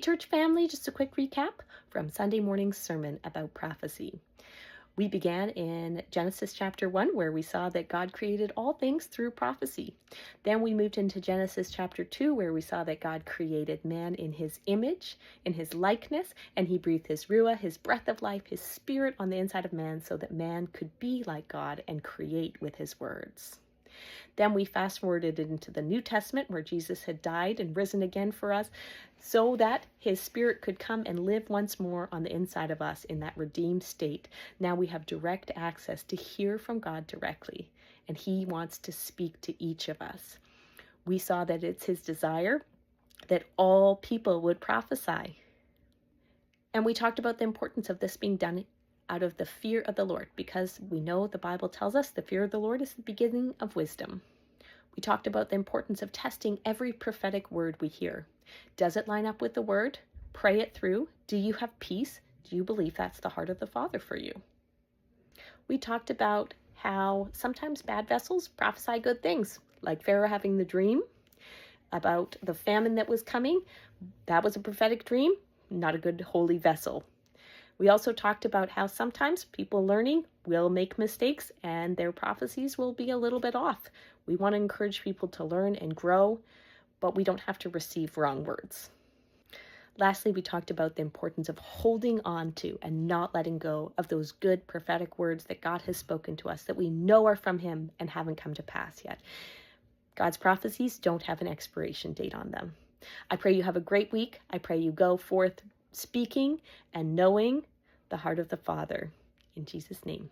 church family, just a quick recap from Sunday morning's sermon about prophecy. We began in Genesis chapter 1, where we saw that God created all things through prophecy. Then we moved into Genesis chapter 2, where we saw that God created man in his image, in his likeness, and he breathed his ruah, his breath of life, his spirit on the inside of man so that man could be like God and create with his words. Then we fast forwarded into the New Testament, where Jesus had died and risen again for us so that his spirit could come and live once more on the inside of us in that redeemed state. Now we have direct access to hear from God directly, and he wants to speak to each of us. We saw that it's his desire that all people would prophesy. And we talked about the importance of this being done out of the fear of the Lord, because we know the Bible tells us the fear of the Lord is the beginning of wisdom. We talked about the importance of testing every prophetic word we hear. Does it line up with the word? Pray it through. Do you have peace? Do you believe that's the heart of the Father for you? We talked about how sometimes bad vessels prophesy good things, like Pharaoh having the dream about the famine that was coming. That was a prophetic dream, not a good holy vessel. We also talked about how sometimes people learning will make mistakes and their prophecies will be a little bit off. We want to encourage people to learn and grow, but we don't have to receive wrong words. Lastly, we talked about the importance of holding on to and not letting go of those good prophetic words that God has spoken to us that we know are from him and haven't come to pass yet. God's prophecies don't have an expiration date on them. I pray you have a great week. I pray you go forth speaking and knowing the heart of the Father. In Jesus' name.